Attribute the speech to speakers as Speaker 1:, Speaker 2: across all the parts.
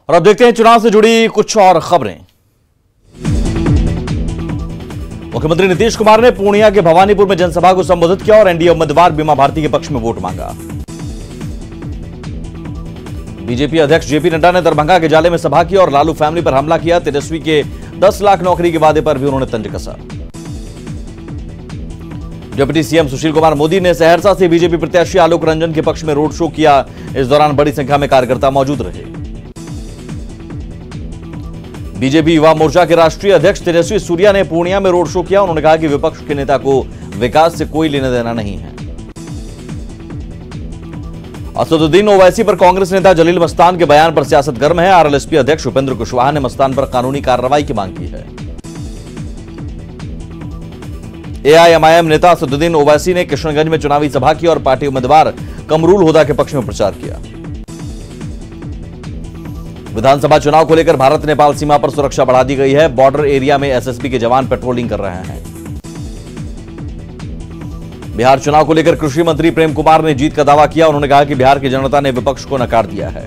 Speaker 1: और अब देखते हैं चुनाव से जुड़ी कुछ और खबरें। मुख्यमंत्री नीतीश कुमार ने पूर्णिया के भवानीपुर में जनसभा को संबोधित किया और एनडीए उम्मीदवार बीमा भारती के पक्ष में वोट मांगा। बीजेपी अध्यक्ष जेपी नड्डा ने दरभंगा के जाले में सभा की और लालू फैमिली पर हमला किया। तेजस्वी के 10 लाख नौकरी के वादे पर भी उन्होंने तंज कसा। डिप्टी सीएम सुशील कुमार मोदी ने सहरसा से बीजेपी प्रत्याशी आलोक रंजन के पक्ष में रोड शो किया। इस दौरान बड़ी संख्या में कार्यकर्ता मौजूद रहे। बीजेपी युवा मोर्चा के राष्ट्रीय अध्यक्ष तेजस्वी सूर्या ने पूर्णिया में रोड शो किया। उन्होंने कहा कि विपक्ष के नेता को विकास से कोई लेना देना नहीं है। असदुद्दीन ओवैसी पर कांग्रेस नेता जलील मस्तान के बयान पर सियासत गर्म है। आरएलएसपी अध्यक्ष उपेंद्र कुशवाहा ने मस्तान पर कानूनी कार्रवाई की मांग की है। एआईएमआईएम नेता असदुद्दीन ओवैसी ने किशनगंज में चुनावी सभा की और पार्टी उम्मीदवार कमरुल हुदा के पक्ष में प्रचार किया। विधानसभा चुनाव को लेकर भारत नेपाल सीमा पर सुरक्षा बढ़ा दी गई है। बॉर्डर एरिया में एसएसबी के जवान पेट्रोलिंग कर रहे हैं। बिहार चुनाव को लेकर कृषि मंत्री प्रेम कुमार ने जीत का दावा किया। उन्होंने कहा कि बिहार की जनता ने विपक्ष को नकार दिया है।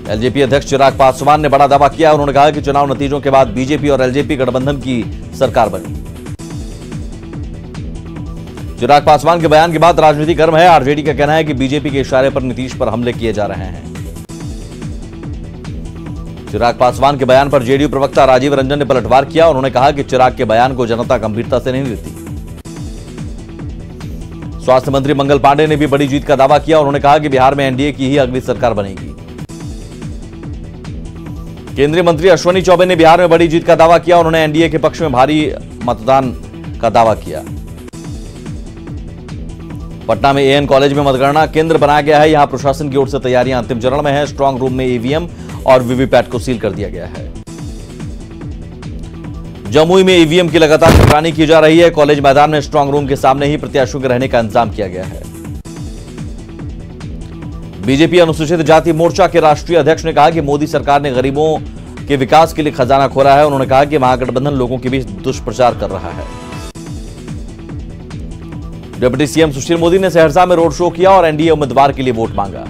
Speaker 1: एलजेपी अध्यक्ष चिराग पासवान ने बड़ा दावा किया। उन्होंने कहा कि चुनाव नतीजों के बाद बीजेपी और एलजेपी गठबंधन की सरकार बनी। चिराग पासवान के बयान के बाद राजनीति गर्म है। आरजेडी का कहना है कि बीजेपी के इशारे पर नीतीश पर हमले किए जा रहे हैं। चिराग पासवान के बयान पर जेडीयू प्रवक्ता राजीव रंजन ने पलटवार किया। उन्होंने कहा कि चिराग के बयान को जनता गंभीरता से नहीं लेती। स्वास्थ्य मंत्री मंगल पांडे ने भी बड़ी जीत का दावा किया। उन्होंने कहा कि बिहार में एनडीए की ही अगली सरकार बनेगी। केंद्रीय मंत्री अश्विनी चौबे ने बिहार में बड़ी जीत का दावा किया। उन्होंने एनडीए के पक्ष में भारी मतदान का दावा किया। पटना में एएन कॉलेज में मतगणना केंद्र बनाया गया है। यहां प्रशासन की ओर से तैयारियां अंतिम चरण में है। स्ट्रांग रूम में ईवीएम और वीवीपैट को सील कर दिया गया है। जमुई में ईवीएम की लगातार निगरानी की जा रही है। कॉलेज मैदान में स्ट्रांग रूम के सामने ही प्रत्याशियों के रहने का इंतजाम किया गया है। बीजेपी अनुसूचित जाति मोर्चा के राष्ट्रीय अध्यक्ष ने कहा कि मोदी सरकार ने गरीबों के विकास के लिए खजाना खोला है। उन्होंने कहा कि महागठबंधन लोगों के बीच दुष्प्रचार कर रहा है। डिप्टी सीएम सुशील मोदी ने सहरसा में रोड शो किया और एनडीए उम्मीदवार के लिए वोट मांगा।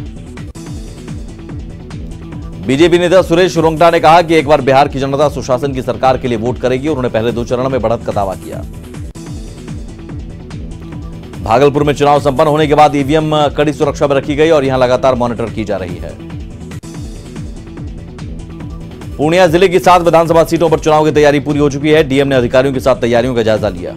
Speaker 1: बीजेपी नेता सुरेश रोंगटा ने कहा कि एक बार बिहार की जनता सुशासन की सरकार के लिए वोट करेगी। उन्होंने पहले 2 चरणों में बढ़त का दावा किया। भागलपुर में चुनाव संपन्न होने के बाद ईवीएम कड़ी सुरक्षा में रखी गई और यहां लगातार मॉनिटर की जा रही है। पूर्णिया जिले की 7 विधानसभा सीटों पर चुनाव की तैयारी पूरी हो चुकी है। डीएम ने अधिकारियों के साथ तैयारियों का जायजा लिया।